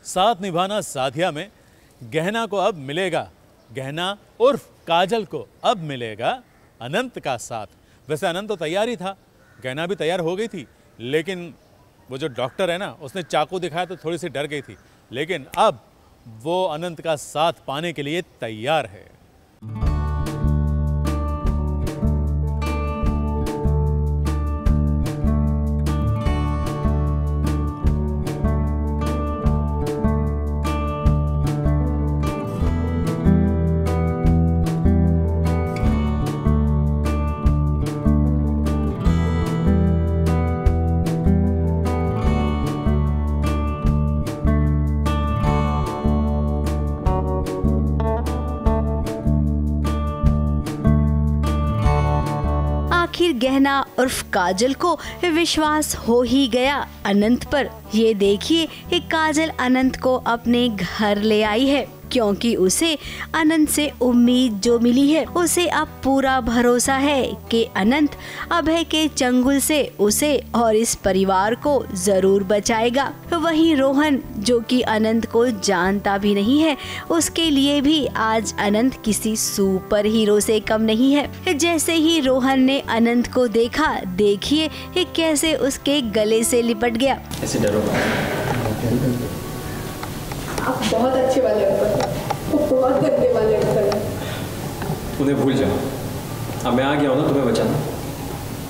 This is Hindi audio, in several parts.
साथ निभाना साथिया में गहना को अब मिलेगा, गहना उर्फ काजल को अब मिलेगा अनंत का साथ। वैसे अनंत तो तैयार ही था, गहना भी तैयार हो गई थी, लेकिन वो जो डॉक्टर है ना, उसने चाकू दिखाया तो थोड़ी सी डर गई थी। लेकिन अब वो अनंत का साथ पाने के लिए तैयार है। गहना उर्फ काजल को विश्वास हो ही गया अनंत पर। ये देखिए कि काजल अनंत को अपने घर ले आई है, क्योंकि उसे अनंत से उम्मीद जो मिली है, उसे अब पूरा भरोसा है कि अनंत अभय के चंगुल से उसे और इस परिवार को जरूर बचाएगा। वहीं रोहन, जो कि अनंत को जानता भी नहीं है, उसके लिए भी आज अनंत किसी सुपर हीरो से कम नहीं है। जैसे ही रोहन ने अनंत को देखा, देखिए कि कैसे उसके गले से लिपट गया। ऐसे डरो आप बहुत अच्छे वाले अंकल, बहुत गंदे वाले अंकल हैं। उन्हें भूल जाओ, अब मैं आ गया हूँ ना तुम्हें बचाना,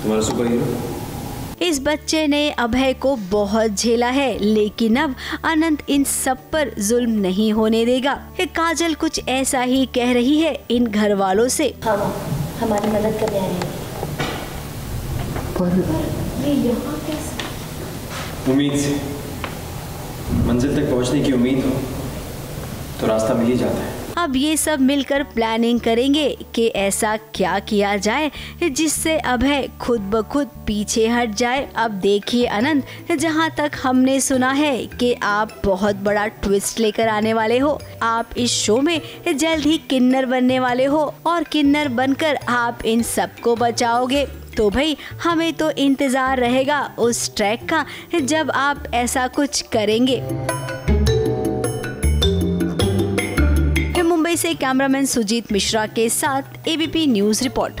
तुम्हारा सुपर हीरो। इस बच्चे ने अभय को बहुत झेला है, लेकिन अब अनंत इन सब पर जुल्म नहीं होने देगा। काजल कुछ ऐसा ही कह रही है इन घर वालों से। हम हमारी मदद करने आए हैं। पर ये यहाँ कैसे? उम्मीद से, मंजिल तक पहुंचने की उम्मीद हो तो रास्ता मिल ही जाता है। अब ये सब मिलकर प्लानिंग करेंगे कि ऐसा क्या किया जाए जिससे अभय खुद ब खुद पीछे हट जाए। अब देखिए अनंत, जहाँ तक हमने सुना है कि आप बहुत बड़ा ट्विस्ट लेकर आने वाले हो। आप इस शो में जल्द ही किन्नर बनने वाले हो और किन्नर बनकर आप इन सबको बचाओगे। तो भाई हमें तो इंतजार रहेगा उस ट्रैक का जब आप ऐसा कुछ करेंगे। मुंबई से कैमरामैन सुजीत मिश्रा के साथ ABP news report.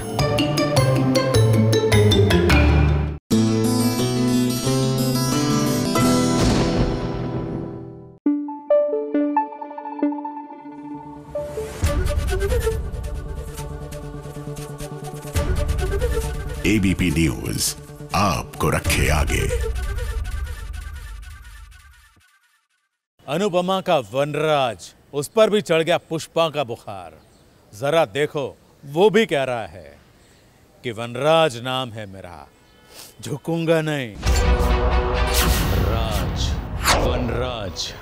ABP news आपको रखे आगे। अनुपमा का वनराज, उस पर भी चढ़ गया पुष्पा का बुखार। जरा देखो, वो भी कह रहा है कि वनराज नाम है मेरा, झुकूंगा नहीं। राज, वनराज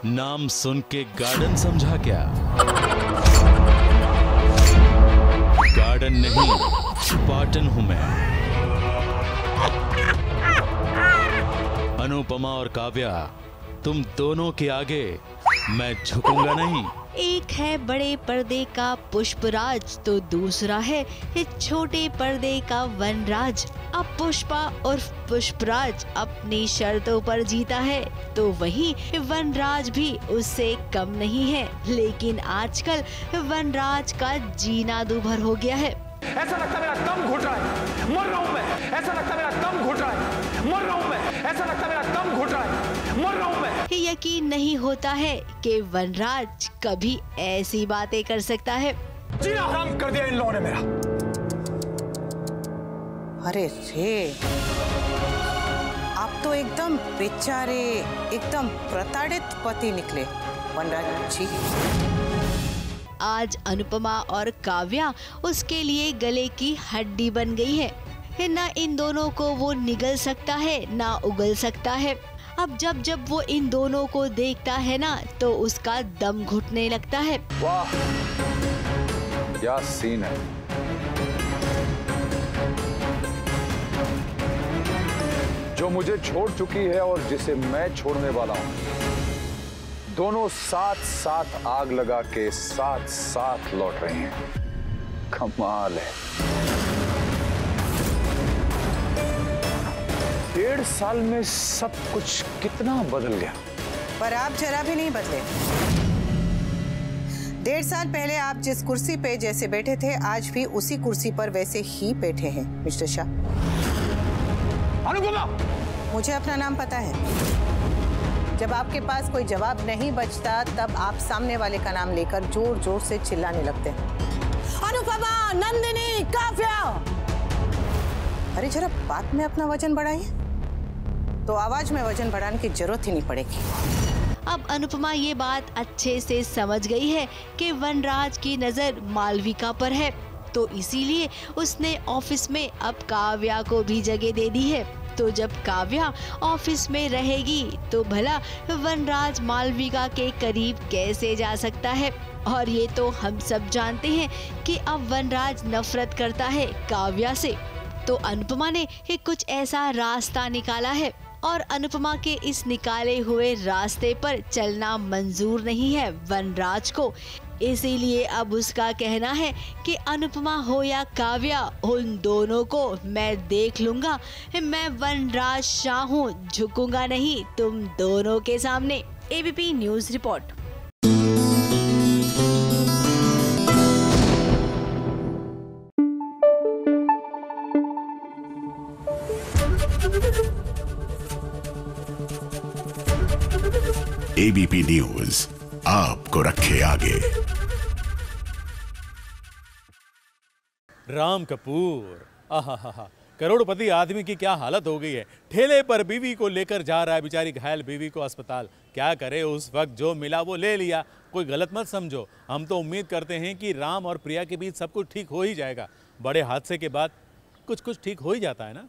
नाम सुन के गार्डन समझा क्या? गार्डन नहीं, स्पार्टन हूं मैं। अनुपमा और काव्या, तुम दोनों के आगे मैं झुकूंगा नहीं। एक है बड़े पर्दे का पुष्पराज, तो दूसरा है छोटे पर्दे का वनराज। अब पुष्पा और पुष्पराज अपनी शर्तों पर जीता है, तो वहीं वनराज भी उससे कम नहीं है। लेकिन आजकल वनराज का जीना दूभर हो गया है। ऐसा लगता मेरा दम घुट रहा है, मर रहा हूं मैं। ऐसा लगता मेरा दम घुट रहा है, मर रहा हूं मैं। ऐसा लगता मेरा दम घुट रहा है, मर रहा हूं मैं। यकीन नहीं होता है कि वनराज कभी ऐसी बातें कर सकता है। जीना हराम कर दिया इन लोगों ने मेरा। अरे रे, आप तो एकदम बेचारे, एकदम प्रताड़ित पति निकले वनराज जी। आज अनुपमा और काव्या उसके लिए गले की हड्डी बन गई है। ना इन दोनों को वो निगल सकता है, ना उगल सकता है। अब जब जब वो इन दोनों को देखता है ना, तो उसका दम घुटने लगता है। वाह, क्या सीन है। जो मुझे छोड़ चुकी है और जिसे मैं छोड़ने वाला हूं, दोनों साथ साथ आग लगा के साथ साथ लौट रहे हैं। कमाल है। 1.5 साल में सब कुछ कितना बदल गया। पर आप जरा भी नहीं बदले। 1.5 साल पहले आप जिस कुर्सी पे जैसे बैठे थे, आज भी उसी कुर्सी पर वैसे ही बैठे हैं मिस्टर शाह। अनुपमा, मुझे अपना नाम पता है। जब आपके पास कोई जवाब नहीं बचता तब आप सामने वाले का नाम लेकर जोर जोर से चिल्लाने लगते हैं। अनुपमा, नंदिनी, काव्या। अरे जरा बात में अपना वजन बढ़ाइए, तो आवाज में वजन बढ़ाने की जरूरत ही नहीं पड़ेगी। अब अनुपमा ये बात अच्छे से समझ गई है कि वनराज की नजर मालविका पर है, तो इसीलिए उसने ऑफिस में अब काव्या को भी जगह दे दी है। तो जब काव्या ऑफिस में रहेगी तो भला वनराज मालविका के करीब कैसे जा सकता है। और ये तो हम सब जानते हैं कि अब वनराज नफरत करता है काव्या से। तो अनुपमा ने कुछ ऐसा रास्ता निकाला है और अनुपमा के इस निकाले हुए रास्ते पर चलना मंजूर नहीं है वनराज को। इसीलिए अब उसका कहना है कि अनुपमा हो या काव्या, उन दोनों को मैं देख लूंगा। मैं वनराज शाह हूँ, झुकूंगा नहीं तुम दोनों के सामने। ABP news report. ABP news आपको रखे आगे। राम कपूर, आहा, करोड़पति आदमी की क्या हालत हो गई है। ठेले पर बीवी को लेकर जा रहा है, बेचारी घायल बीवी को अस्पताल। क्या करे, उस वक्त जो मिला वो ले लिया। कोई गलत मत समझो, हम तो उम्मीद करते हैं कि राम और प्रिया के बीच सब कुछ ठीक हो ही जाएगा। बड़े हादसे के बाद कुछ ठीक हो ही जाता है ना।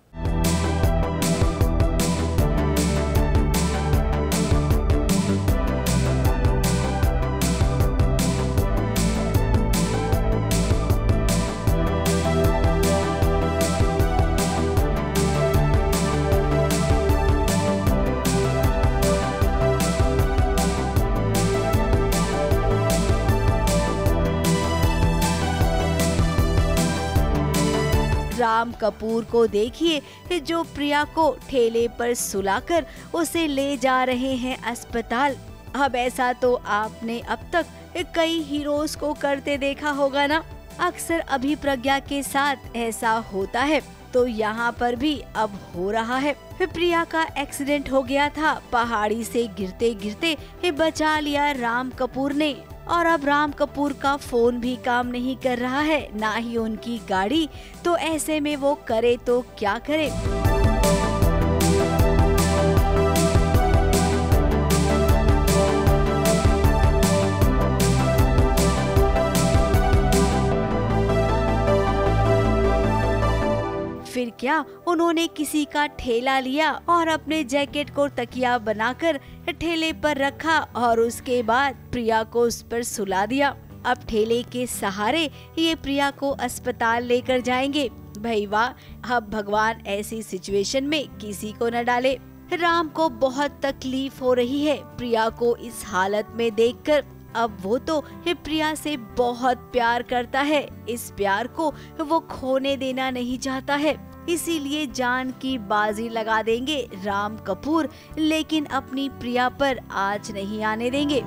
राम कपूर को देखिए, जो प्रिया को ठेले पर सुलाकर उसे ले जा रहे हैं अस्पताल। अब ऐसा तो आपने अब तक कई हीरोज को करते देखा होगा ना। अक्सर अभिप्रज्ञा के साथ ऐसा होता है, तो यहाँ पर भी अब हो रहा है। प्रिया का एक्सीडेंट हो गया था, पहाड़ी से गिरते गिरते बचा लिया राम कपूर ने। और अब राम कपूर का फोन भी काम नहीं कर रहा है, ना ही उनकी गाड़ी। तो ऐसे में वो करे तो क्या करे। फिर क्या, उन्होंने किसी का ठेला लिया और अपने जैकेट को तकिया बनाकर ठेले पर रखा और उसके बाद प्रिया को उस पर सुला दिया। अब ठेले के सहारे ये प्रिया को अस्पताल लेकर जाएंगे। भाई वाह, अब भगवान ऐसी सिचुएशन में किसी को न डाले। राम को बहुत तकलीफ हो रही है प्रिया को इस हालत में देखकर। अब वो तो प्रिया से बहुत प्यार करता है, इस प्यार को वो खोने देना नहीं चाहता है। इसीलिए जान की बाजी लगा देंगे राम कपूर, लेकिन अपनी प्रिया पर आँच नहीं आने देंगे।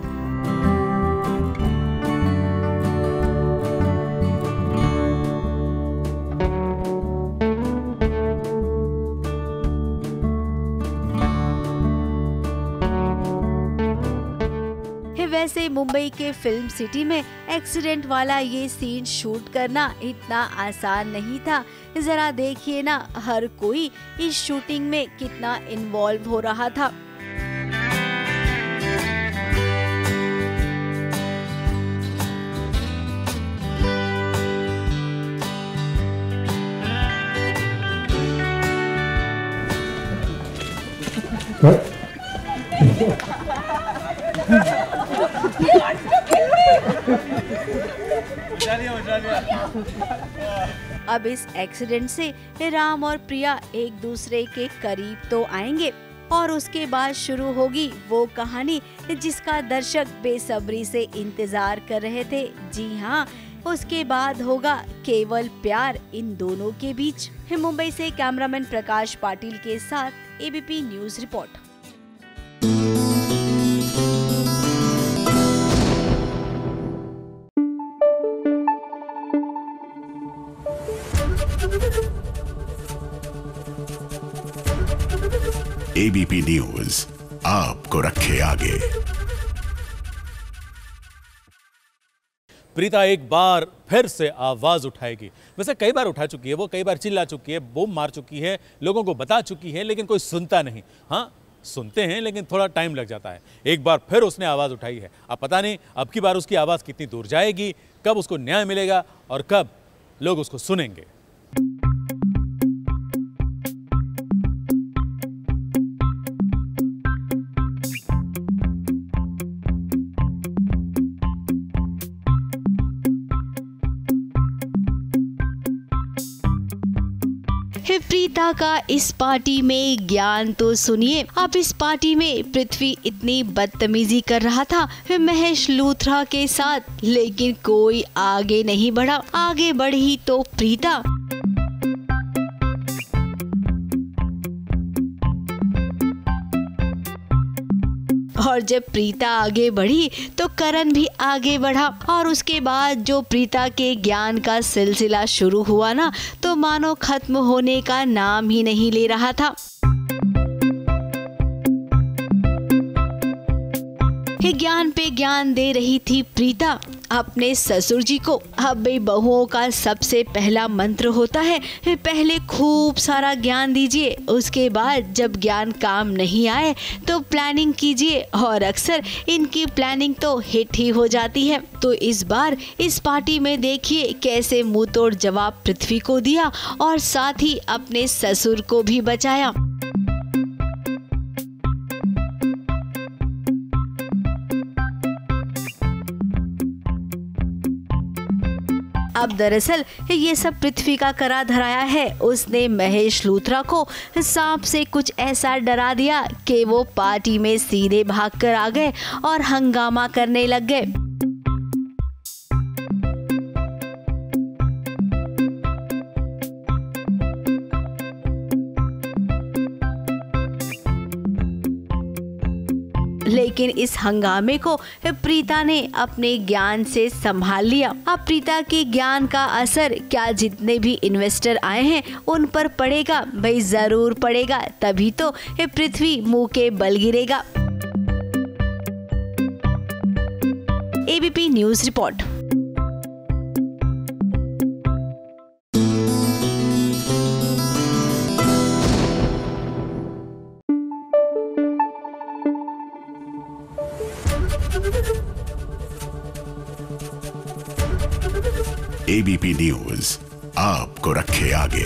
वैसे मुंबई के फिल्म सिटी में एक्सीडेंट वाला ये सीन शूट करना इतना आसान नहीं था। जरा देखिए ना, हर कोई इस शूटिंग में कितना इन्वॉल्व हो रहा था। अब इस एक्सीडेंट से राम और प्रिया एक दूसरे के करीब तो आएंगे और उसके बाद शुरू होगी वो कहानी जिसका दर्शक बेसब्री से इंतजार कर रहे थे। जी हाँ, उसके बाद होगा केवल प्यार इन दोनों के बीच। मुंबई से कैमरामैन प्रकाश पाटिल के साथ ABP news report. ABP news आपको रखे आगे। प्रीता एक बार फिर से आवाज उठाएगी। वैसे कई बार उठा चुकी है, वो कई बार चिल्ला चुकी है, बूम मार चुकी है, लोगों को बता चुकी है, लेकिन कोई सुनता नहीं। हाँ, सुनते हैं लेकिन थोड़ा टाइम लग जाता है। एक बार फिर उसने आवाज उठाई है। अब पता नहीं अब की बार उसकी आवाज कितनी दूर जाएगी, कब उसको न्याय मिलेगा और कब लोग उसको सुनेंगे। प्रीता का इस पार्टी में ज्ञान तो सुनिए। अब इस पार्टी में पृथ्वी इतनी बदतमीजी कर रहा था महेश लूथरा के साथ, लेकिन कोई आगे नहीं बढ़ा। आगे बढ़ी तो प्रीता। और जब प्रीता आगे बढ़ी तो करण भी आगे बढ़ा, और उसके बाद जो प्रीता के ज्ञान का सिलसिला शुरू हुआ ना, तो मानो खत्म होने का नाम ही नहीं ले रहा था। ज्ञान पे ज्ञान दे रही थी प्रीता अपने ससुर जी को। अब बहुओं का सबसे पहला मंत्र होता है पहले खूब सारा ज्ञान दीजिए, उसके बाद जब ज्ञान काम नहीं आए तो प्लानिंग कीजिए, और अक्सर इनकी प्लानिंग तो हिट ही हो जाती है। तो इस बार इस पार्टी में देखिए कैसे मुंह तोड़ जवाब पृथ्वी को दिया और साथ ही अपने ससुर को भी बचाया। अब दरअसल ये सब पृथ्वी का करा धराया है। उसने महेश लूथरा को सांप से कुछ ऐसा डरा दिया कि वो पार्टी में सीधे भागकर आ गए और हंगामा करने लग गए। लेकिन इस हंगामे को प्रीता ने अपने ज्ञान से संभाल लिया। अब प्रीता के ज्ञान का असर क्या जितने भी इन्वेस्टर आए हैं उन पर पड़ेगा? भाई जरूर पड़ेगा, तभी तो पृथ्वी मुंह के बल गिरेगा। ABP news report. ABP news आपको रखे आगे।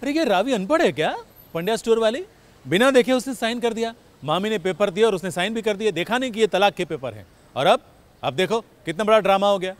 अरे ये रावी अनपढ़ है क्या? पंड्या स्टोर वाली बिना देखे उसने साइन कर दिया। मामी ने पेपर दिया और उसने साइन भी कर दिया, देखा नहीं कि ये तलाक के पेपर हैं। और अब देखो कितना बड़ा ड्रामा हो गया।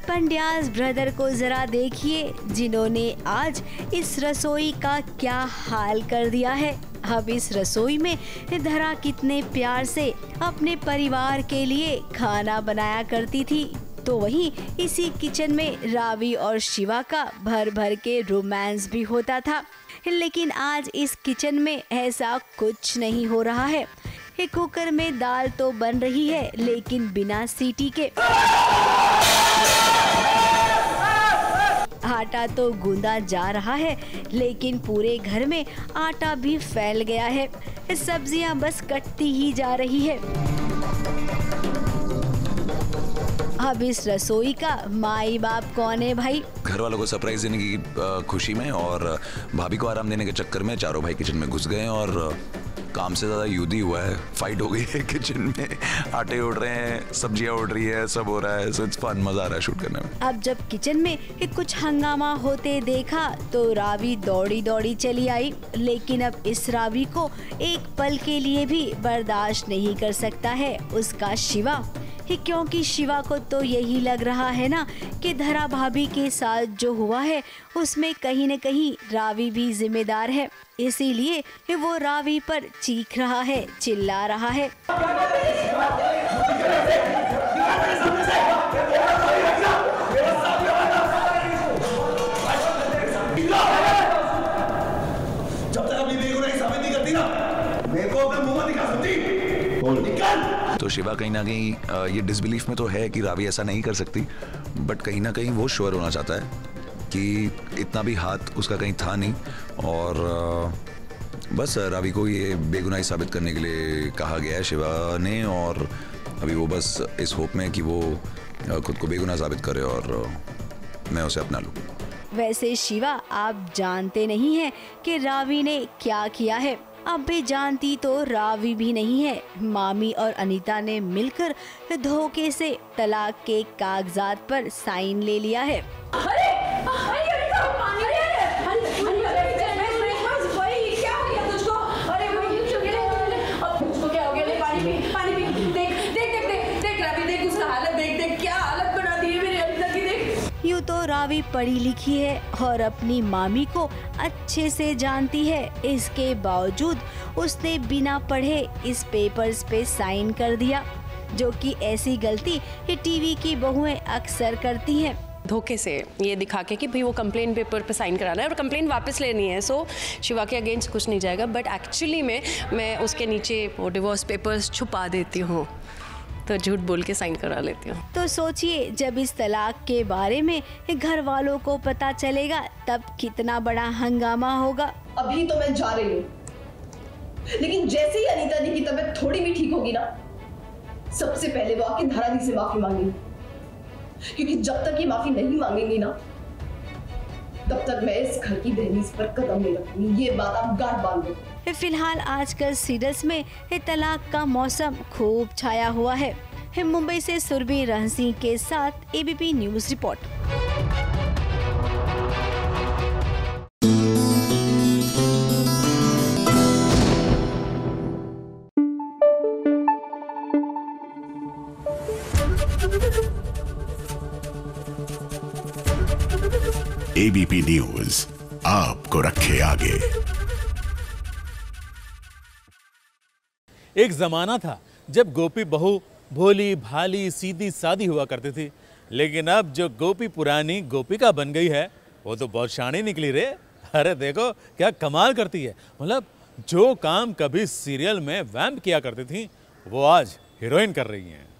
पंड्यास ब्रदर को जरा देखिए, जिन्होंने आज इस रसोई का क्या हाल कर दिया है। अब इस रसोई में धरा कितने प्यार से अपने परिवार के लिए खाना बनाया करती थी, तो वहीं इसी किचन में रावी और शिवा का भर भर के रोमांस भी होता था। लेकिन आज इस किचन में ऐसा कुछ नहीं हो रहा है। कुकर में दाल तो बन रही है लेकिन बिना सीटी के। आटा तो गूंदा जा रहा है लेकिन पूरे घर में आटा भी फैल गया है। सब्जियां बस कटती ही जा रही है। अब इस रसोई का माई बाप कौन है भाई? घर वालों को सरप्राइज देने की खुशी में और भाभी को आराम देने के चक्कर में चारों भाई किचन में घुस गए और काम से ज़्यादा युद्ध ही हुआ है, फाइट हो गई है किचन में, आटे उड़ रहे हैं, सब्जियां उड़ रही है, सब हो रहा है, सो इट्स फन, मज़ा आ रहा है शूट करने में। अब जब किचन में कुछ हंगामा होते देखा तो रावी दौड़ी दौड़ी चली आई, लेकिन अब इस रावी को एक पल के लिए भी बर्दाश्त नहीं कर सकता है उसका शिवा, क्योंकि शिवा को तो यही लग रहा है ना कि धरा भाभी के साथ जो हुआ है उसमें कहीं न कहीं रावी भी जिम्मेदार है, इसीलिए वो रावी पर चीख रहा है, चिल्ला रहा है। जब तक अपनी बेगुनाही साबित नहीं करती ना, मेरे को अपना मुंह मत दिखा सकती। निकल। तो शिवा कहीं ना कहीं ये डिसबिलीफ में तो है कि रावी ऐसा नहीं कर सकती, बट कहीं ना कहीं वो श्योर होना चाहता है कि इतना भी हाथ उसका कहीं था नहीं, और बस रावी को ये बेगुनाही साबित करने के लिए कहा गया है शिवा ने, और अभी वो बस इस होप में कि वो खुद को बेगुनाह साबित करे और मैं उसे अपना लूँ। वैसे शिवा आप जानते नहीं हैं कि रावी ने क्या किया है। अब भी जानती तो रावी भी नहीं है। मामी और अनीता ने मिलकर धोखे से तलाक के कागजात पर साइन ले लिया है। यूँ तो रावी पढ़ी लिखी है और अपनी मामी को अच्छे से जानती है, इसके बावजूद उसने बिना पढ़े इस पेपर्स पे साइन कर दिया, जो कि ऐसी गलती टीवी की बहुएं अक्सर करती हैं। धोखे से ये दिखा के कि भाई वो कंप्लेन पेपर पे साइन कराना है और कंप्लेन वापस लेनी है, सो शिवा के अगेंस्ट कुछ नहीं जाएगा, बट एक्चुअली में मैं उसके नीचे वो डिवोर्स पेपर्स छुपा देती हूँ, तो झूठ बोल के साइन करा लेती हूँ। तो सोचिए जब इस तलाक के बारे में घर वालों को पता चलेगा तब कितना बड़ा हंगामा होगा। अभी तो मैं जा रही हूँ, लेकिन जैसे ही अनीता दी की तबीयत थोड़ी भी ठीक होगी ना, सबसे पहले वो आके धारा दी से माफी मांगेंगी, क्योंकि जब तक ये माफी नहीं मांगेंगी ना, तब तक मैं इस घर की दहलीज पर कदम नहीं रखूंगी। ये बात आप गांठ बांध दो। फिलहाल आजकल सीरियल्स में तलाक का मौसम खूब छाया हुआ है। मुंबई से सुरभि रहसिंह के साथ ABP news report. ABP news आपको रखे आगे। एक जमाना था जब गोपी बहू भोली भाली सीधी सादी हुआ करती थी, लेकिन अब जो गोपी पुरानी गोपिका बन गई है वो तो बहुत शानी निकली रे। अरे देखो क्या कमाल करती है, मतलब जो काम कभी सीरियल में वैम्प किया करती थी वो आज हीरोइन कर रही हैं।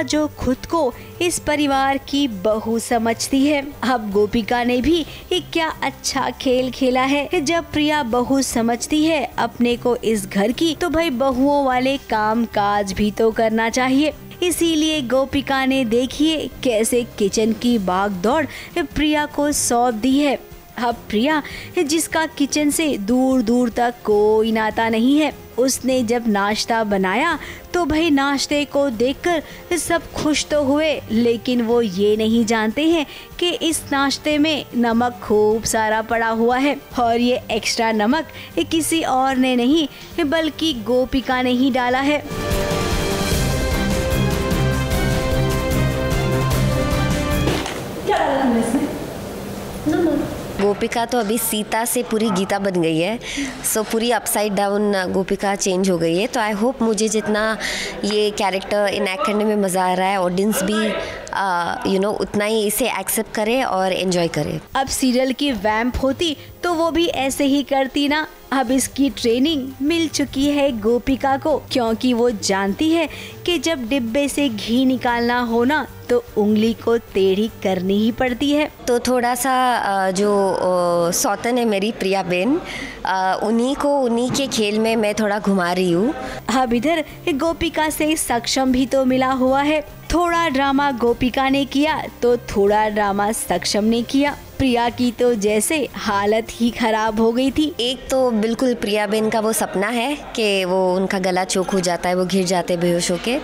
जो खुद को इस परिवार की बहू समझती है। अब गोपिका ने भी एक क्या अच्छा खेल खेला है। जब प्रिया बहू समझती है अपने को इस घर की, तो भाई बहुओं वाले काम काज भी तो करना चाहिए। इसीलिए गोपिका ने देखिए कैसे किचन की भागदौड़ प्रिया को सौंप दी है। अब प्रिया जिसका किचन से दूर दूर तक कोई नाता नहीं है, उसने जब नाश्ता बनाया तो भाई नाश्ते को देखकर सब खुश तो हुए, लेकिन वो ये नहीं जानते हैं कि इस नाश्ते में नमक खूब सारा पड़ा हुआ है और ये एक्स्ट्रा नमक किसी और ने नहीं बल्कि गोपिका ने ही डाला है। गोपिका तो अभी सीता से पूरी गीता बन गई है, सो पूरी अपसाइड डाउन गोपिका चेंज हो गई है। तो आई होप मुझे जितना ये कैरेक्टर इनैक्ट करने में मज़ा आ रहा है, ऑडियंस भी उतना ही इसे एक्सेप्ट करे और एंजॉय करे। अब सीरियल की वैम्प होती तो वो भी ऐसे ही करती ना। अब इसकी ट्रेनिंग मिल चुकी है गोपिका को, क्योंकि वो जानती है कि जब डिब्बे से घी निकालना हो ना तो उंगली को टेढ़ी करनी ही पड़ती है। तो थोड़ा सा जो सौतन है मेरी प्रिया बेन, उन्हीं के खेल में मैं थोड़ा घुमा रही हूँ। अब इधर गोपिका से सक्षम भी तो मिला हुआ है। थोड़ा ड्रामा गोपिका ने किया तो थोड़ा ड्रामा सक्षम ने किया। प्रिया की तो जैसे हालत ही खराब हो गई थी। एक तो बिल्कुल प्रिया बेन का वो सपना है कि वो उनका गला चोक हो जाता है, वो गिर जाते बेहोश होके,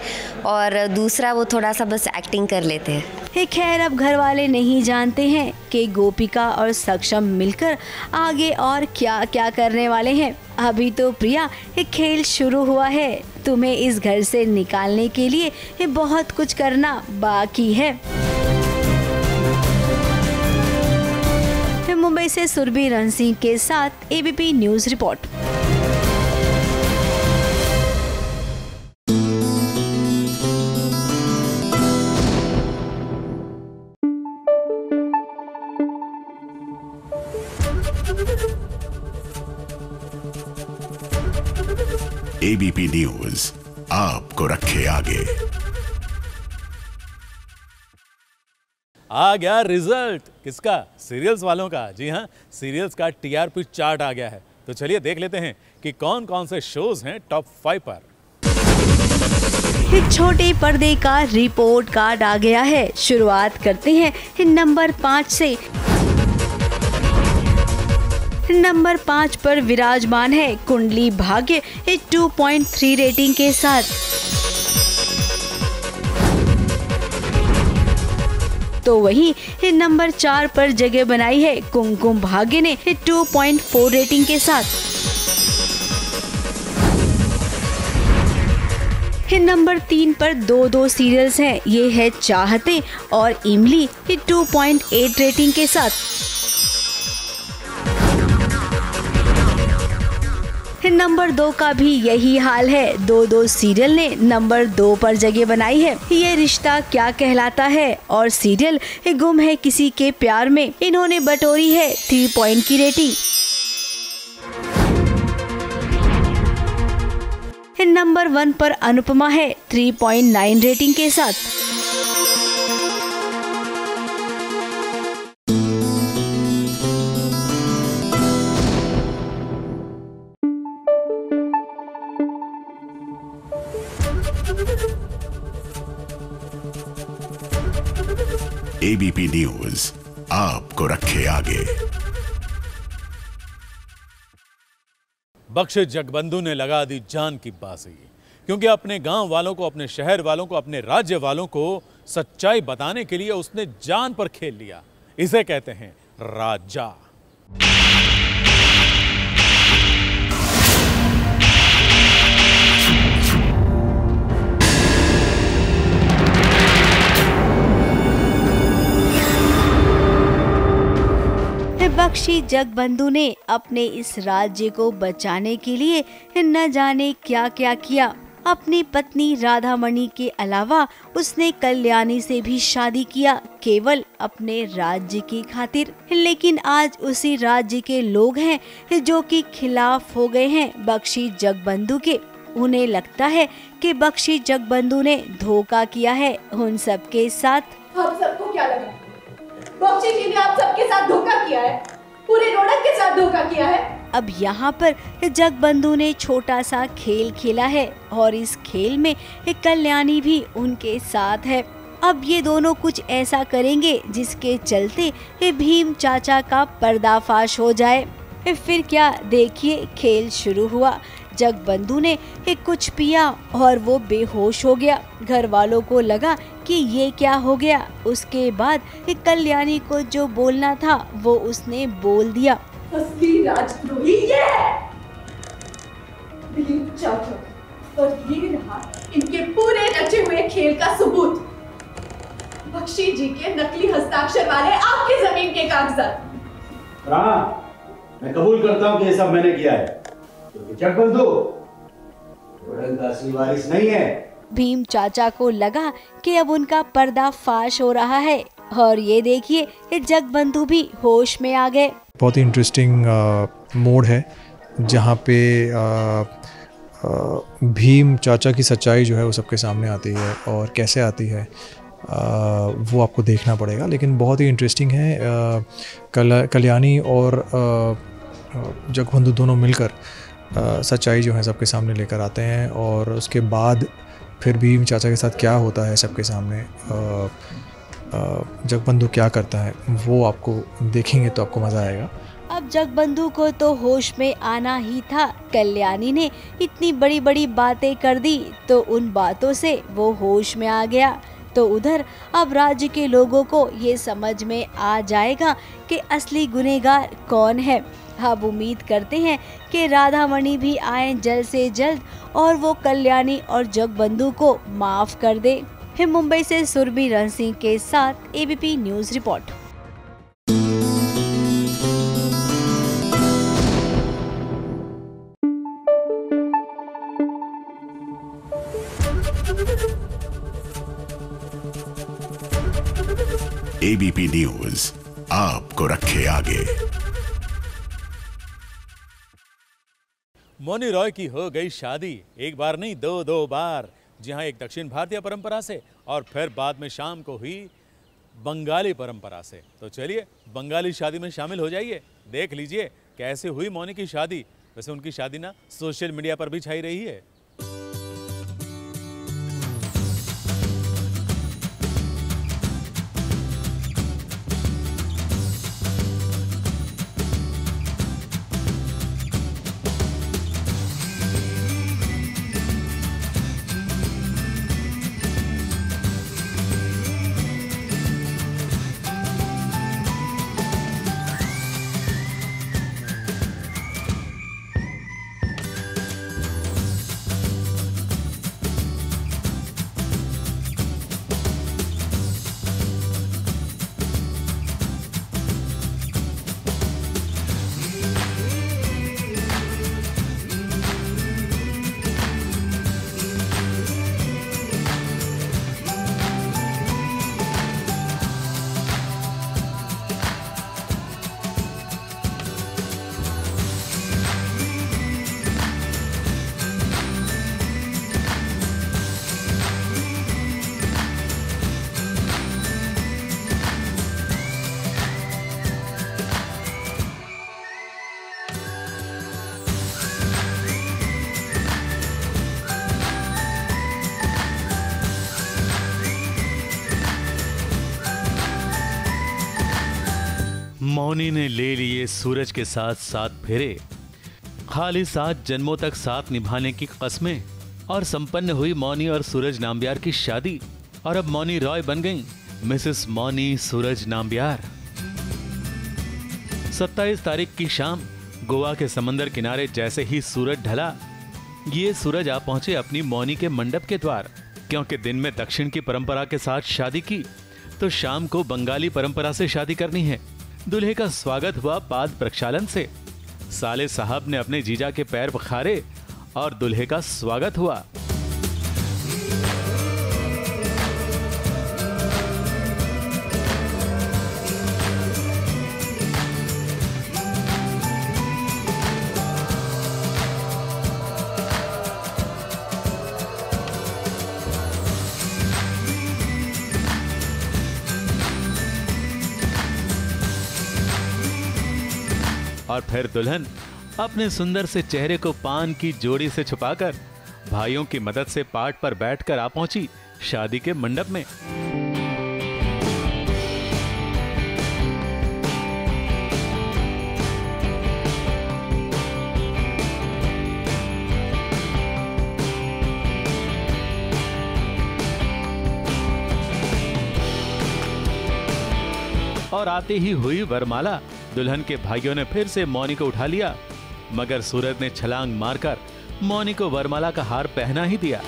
और दूसरा वो थोड़ा सा बस एक्टिंग कर लेते हैं। खैर अब घर वाले नहीं जानते हैं कि गोपिका और सक्षम मिलकर आगे और क्या क्या करने वाले हैं। अभी तो प्रिया एक खेल शुरू हुआ है, तुम्हें इस घर से निकालने के लिए बहुत कुछ करना बाकी है। मुंबई से सुरभि रण सिंह के साथ ABP news report. ABP news आपको रखे आगे। आ गया रिजल्ट किसका? सीरियल्स वालों का। जी हाँ, सीरियल्स का टीआरपी चार्ट आ गया है। तो चलिए देख लेते हैं कि कौन कौन से शोज हैं टॉप 5 पर। एक छोटे पर्दे का रिपोर्ट कार्ड आ गया है। शुरुआत करते हैं नंबर 5 से। नंबर 5 पर विराजमान है कुंडली भाग्य 2.3 रेटिंग के साथ। तो वहीं नंबर 4 पर जगह बनाई है कुमकुम भाग्य ने 2.4 रेटिंग के साथ। नंबर 3 पर दो सीरियल्स हैं, ये है चाहते और इमली 2.8 रेटिंग के साथ। नंबर 2 का भी यही हाल है, दो सीरियल ने नंबर 2 पर जगह बनाई है। ये रिश्ता क्या कहलाता है और सीरियल गुम है किसी के प्यार में, इन्होंने बटोरी है 3 पॉइंट की रेटिंग। नंबर 1 पर अनुपमा है 3.9 रेटिंग के साथ। एबीपी न्यूज आपको रखे आगे। बख्श जगबंधु ने लगा दी जान की बाजी, क्योंकि अपने गांव वालों को, अपने शहर वालों को, अपने राज्य वालों को सच्चाई बताने के लिए उसने जान पर खेल लिया। इसे कहते हैं राजा। बख्शी जगबंधु ने अपने इस राज्य को बचाने के लिए न जाने क्या क्या किया। अपनी पत्नी राधामणि के अलावा उसने कल्याणी से भी शादी किया, केवल अपने राज्य की खातिर। लेकिन आज उसी राज्य के लोग हैं जो कि खिलाफ हो गए हैं बख्शी जगबंधु के। उन्हें लगता है कि बख्शी जगबंधु ने धोखा किया है उन सबके साथ। हम सबको क्या लगा? बख्शी जी ने आप सबके साथ धोखा किया है, पूरे रोडक के साथ धोखा किया है। अब यहाँ पर जगबंधु ने छोटा सा खेल खेला है और इस खेल में कल्याणी भी उनके साथ है। अब ये दोनों कुछ ऐसा करेंगे जिसके चलते भीम चाचा का पर्दाफाश हो जाए। फिर क्या, देखिए खेल शुरू हुआ। जगबंधु ने कुछ पिया और वो बेहोश हो गया। घर वालों को लगा कि ये क्या हो गया। उसके बाद कल्याणी को जो बोलना था वो उसने बोल दिया। असली राजद्रोही ये है भीम चाचा, और ये रहा इनके पूरे रचे हुए खेल का सबूत। बख्शी जी के नकली हस्ताक्षर वाले आपकी जमीन के कागजात। मैं कबूल करता हूँ कि ये सब मैंने किया है, क्योंकि जगबंधु रोडक का असली वारिस नहीं है, भीम चाचा को लगा कि अब उनका पर्दाफाश हो रहा है और ये देखिए ये जगबंधु भी होश में आ गए। बहुत ही इंटरेस्टिंग मोड है जहाँ पे भीम चाचा की सच्चाई जो है वो सबके सामने आती है और कैसे आती है वो आपको देखना पड़ेगा, लेकिन बहुत ही इंटरेस्टिंग है। कल्याणी और जगबंधु दोनों मिलकर सच्चाई जो है सबके सामने लेकर आते हैं और उसके बाद फिर भीम चाचा के साथ क्या होता है सबके सामने, जगबंधु क्या करता है वो आपको देखेंगे तो आपको मज़ा आएगा। अब जगबंधु को तो होश में आना ही था। कल्याणी ने इतनी बड़ी बड़ी बातें कर दी तो उन बातों से वो होश में आ गया। तो उधर अब राज्य के लोगों को ये समझ में आ जाएगा कि असली गुनहगार कौन है। अब उम्मीद करते हैं कि राधामणि भी आए जल्द से जल्द और वो कल्याणी और जगबंधु को माफ कर दे। मुंबई से सुरभि रण सिंह के साथ ABP news report. ABP news आपको रखे आगे। मौनी रॉय की हो गई शादी, एक बार नहीं दो बार। जी हाँ, एक दक्षिण भारतीय परंपरा से और फिर बाद में शाम को हुई बंगाली परंपरा से। तो चलिए बंगाली शादी में शामिल हो जाइए, देख लीजिए कैसे हुई मौनी की शादी। वैसे उनकी शादी ना सोशल मीडिया पर भी छाई रही है। मौनी ने ले लिए सूरज के साथ 7 फेरे, खाली 7 जन्मों तक साथ निभाने की कस्में और संपन्न हुई मौनी और सूरज नाम्बियार की शादी। और अब मौनी रॉय बन गईं मिसेस मौनी सूरज नाम्बियार। 27 तारीख की शाम गोवा के समंदर किनारे जैसे ही सूरज ढला, ये सूरज आ पहुंचे अपनी मौनी के मंडप के द्वार। क्योंकि दिन में दक्षिण की परंपरा के साथ शादी की तो शाम को बंगाली परंपरा से शादी करनी है। दूल्हे का स्वागत हुआ पाद प्रक्षालन से। साले साहब ने अपने जीजा के पैर पखारे और दूल्हे का स्वागत हुआ। और फिर दुल्हन अपने सुंदर से चेहरे को पान की जोड़ी से छुपाकर भाइयों की मदद से पाट पर बैठकर आ पहुंची शादी के मंडप में। और आते ही हुई वरमाला। दुल्हन के भाइयों ने फिर से मौनी को उठा लिया, मगर सूरज ने छलांग मारकर मौनी को वरमाला का हार पहना ही दिया।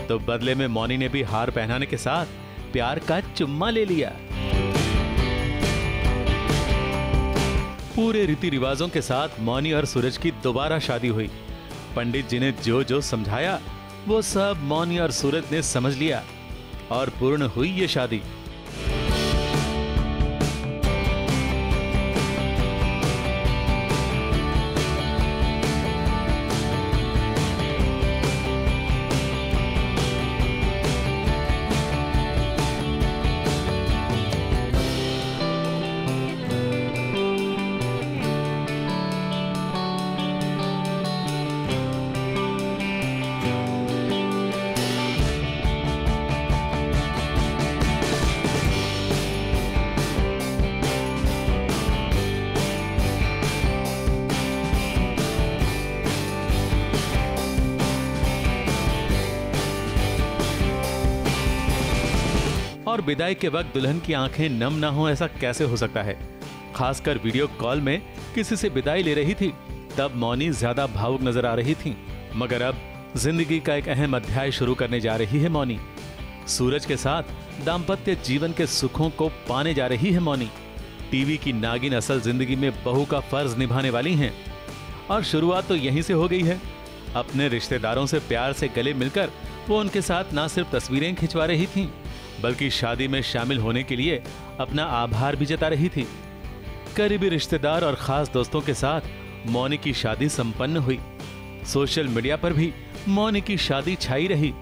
तो बदले में मौनी ने भी हार पहनाने के साथ प्यार का चुम्मा ले लिया। पूरे रीति रिवाजों के साथ मौनी और सूरज की दोबारा शादी हुई। पंडित जी ने जो जो समझाया वो सब मौनी और सूरज ने समझ लिया और पूर्ण हुई ये शादी। और विदाई के वक्त दुल्हन की आंखें नम ना हो ऐसा कैसे हो सकता है। खासकर वीडियो कॉल में किसी से विदाई ले रही थी तब मौनी ज्यादा भावुक नजर आ रही थी। मगर अब जिंदगी का एक अहम अध्याय शुरू करने जा रही है मौनी। सूरज के साथ दाम्पत्य जीवन के सुखों को पाने जा रही है मौनी। टीवी की नागिन असल जिंदगी में बहू का फर्ज निभाने वाली हैं और शुरुआत तो यहीं से हो गई है। अपने रिश्तेदारों से प्यार से गले मिलकर वो उनके साथ ना सिर्फ तस्वीरें खिंचवा रही थीं, बल्कि शादी में शामिल होने के लिए अपना आभार भी जता रही थी। करीबी रिश्तेदार और खास दोस्तों के साथ मौनी की शादी संपन्न हुई। सोशल मीडिया पर भी मौनी की शादी छाई रही।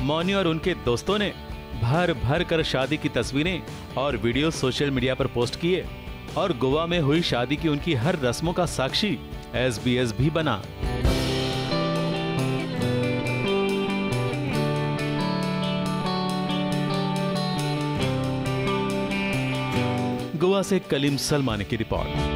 मौनी और उनके दोस्तों ने भर भर कर शादी की तस्वीरें और वीडियो सोशल मीडिया पर पोस्ट किए और गोवा में हुई शादी की उनकी हर रस्मों का साक्षी SBS भी बना। गोवा से कलीम सलमानी की रिपोर्ट।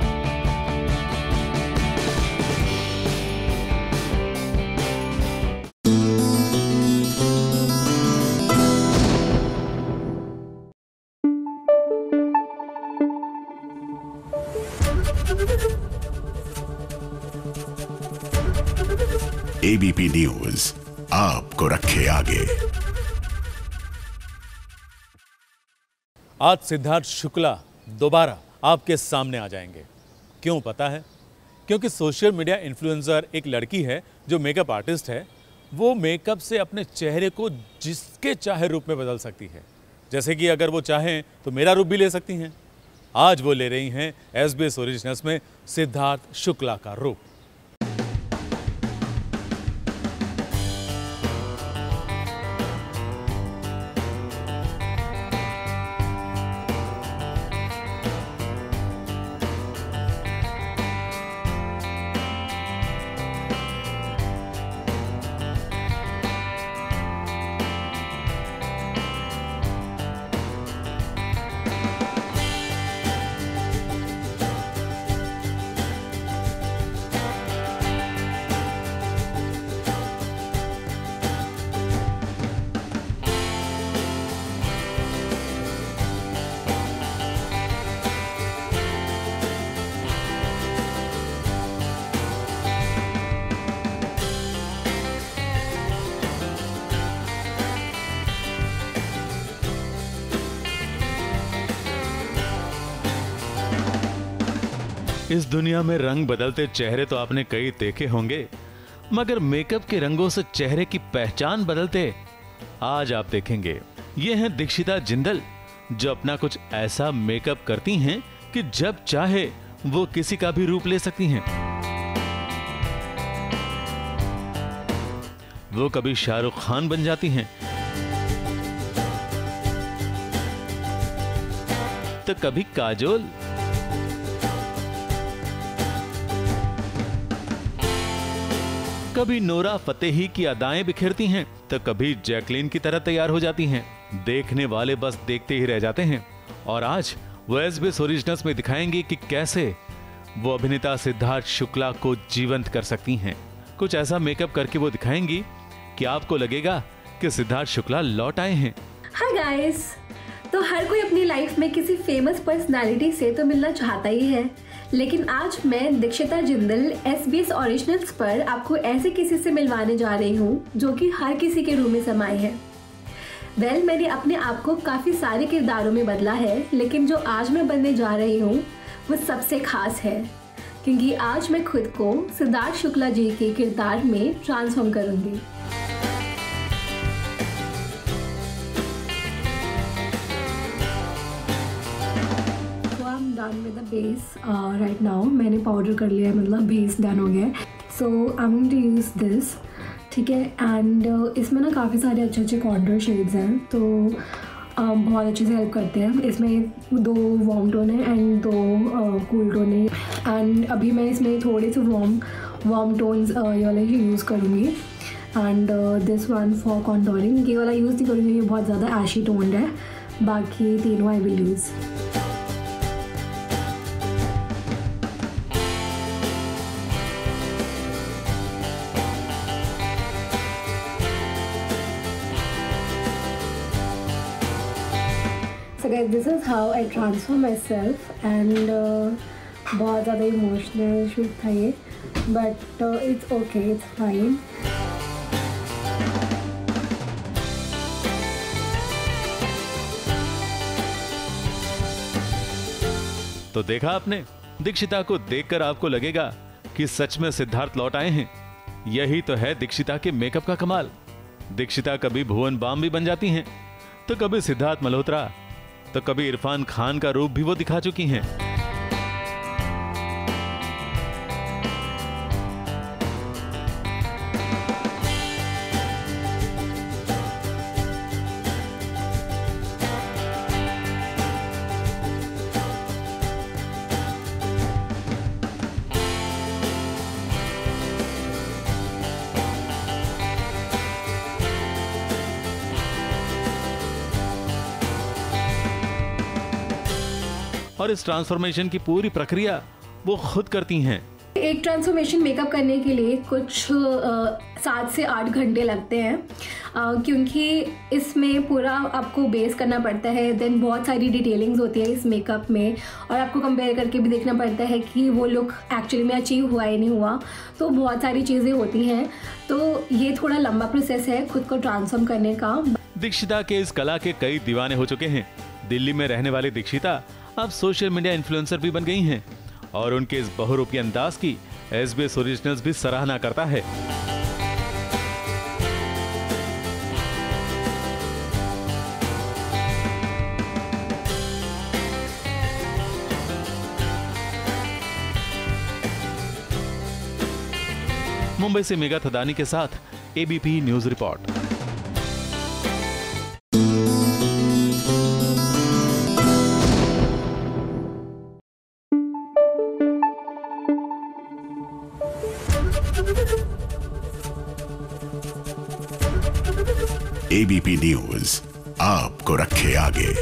ABP न्यूज आपको रखे आगे। आज सिद्धार्थ शुक्ला दोबारा आपके सामने आ जाएंगे। क्यों पता है? क्योंकि सोशल मीडिया इन्फ्लुएंसर एक लड़की है जो मेकअप आर्टिस्ट है। वो मेकअप से अपने चेहरे को जिसके चाहे रूप में बदल सकती है। जैसे कि अगर वो चाहें तो मेरा रूप भी ले सकती हैं। आज वो ले रही हैं SBS ओरिजिनल्स में सिद्धार्थ शुक्ला का रूप। इस दुनिया में रंग बदलते चेहरे तो आपने कई देखे होंगे, मगर मेकअप के रंगों से चेहरे की पहचान बदलते आज आप देखेंगे। ये हैं दीक्षिता जिंदल, जो अपना कुछ ऐसा मेकअप करती हैं कि जब चाहे वो किसी का भी रूप ले सकती हैं। वो कभी शाहरुख खान बन जाती हैं तो कभी काजोल, कभी नोरा फतेही की अदाएं बिखेरती हैं तो कभी जैकलीन की तरह तैयार हो जाती हैं। देखने वाले बस देखते ही रह जाते हैं। और आज वो SBS ओरिजिनल्स में दिखाएंगे कि कैसे वो अभिनेता सिद्धार्थ शुक्ला को जीवंत कर सकती हैं। कुछ ऐसा मेकअप करके वो दिखाएंगी कि आपको लगेगा कि सिद्धार्थ शुक्ला लौट आए हैं। हाय गाइस, तो हर कोई अपनी लाइफ में किसी फेमस पर्सनालिटी से तो मिलना चाहता ही है, लेकिन आज मैं दीक्षिता जिंदल SBS ओरिजिनल्स पर आपको ऐसे किसी से मिलवाने जा रही हूँ जो कि हर किसी के रूह में समाये है। मैंने अपने आप को काफ़ी सारे किरदारों में बदला है, लेकिन जो आज मैं बनने जा रही हूँ वो सबसे खास है, क्योंकि आज मैं खुद को सिद्धार्थ शुक्ला जी के किरदार में ट्रांसफॉर्म करूँगी। Done with the base right now. मैंने पाउडर कर लिया है, मतलब बेस डन हो गया है। So I am going to use this, ठीक है। एंड इसमें ना काफ़ी सारे अच्छे अच्छे कॉन्टूर शेड्स हैं, तो बहुत अच्छे से हेल्प करते हैं। इसमें 2 वार्म टोन है एंड 2 कूल टोन है। एंड अभी मैं इसमें थोड़े से वार्म टोन्स ये वाले ही यूज़ करूँगी। And this one for contouring, ये वाला यूज़ नहीं करूँगी, ये बहुत ज़्यादा ऐशी टोन्ड है। बाकी तीनों I will use. So guys, this is how I transform myself and बहुत ज़्यादा इमोशनल शूट था ये, but it's okay, it's fine. तो देखा आपने, दीक्षिता को देखकर आपको लगेगा कि सच में सिद्धार्थ लौट आए हैं। यही तो है दीक्षिता के मेकअप का कमाल। दीक्षिता कभी भुवन बाम भी बन जाती हैं, तो कभी सिद्धार्थ मल्होत्रा, तो कभी इरफान खान का रूप भी वो दिखा चुकी हैं। और इस ट्रांसफॉर्मेशन की पूरी प्रक्रिया वो खुद करती हैं। एक ट्रांसफॉर्मेशन मेकअप करने के लिए कुछ 7 से 8 घंटे लगते हैं, क्योंकि इसमें पूरा आपको बेस करना पड़ता है। देन बहुत सारी डिटेलिंग्स होती है इस मेकअप में, और आपको कंपेयर करके भी देखना पड़ता है कि वो लुक एक्चुअली में अचीव हुआ या नहीं हुआ। तो बहुत सारी चीज़ें होती हैं, तो ये थोड़ा लंबा प्रोसेस है खुद को ट्रांसफॉर्म करने का। दीक्षिता के इस कला के कई दीवाने हो चुके हैं। दिल्ली में रहने वाली दीक्षिता अब सोशल मीडिया इन्फ्लुएंसर भी बन गई हैं, और उनके इस बहुरूपी अंदाज की SBS ओरिजिनल्स भी सराहना करता है। मुंबई से मेगा थदानी के साथ ABP news report. ABP news आपको रखे आगे।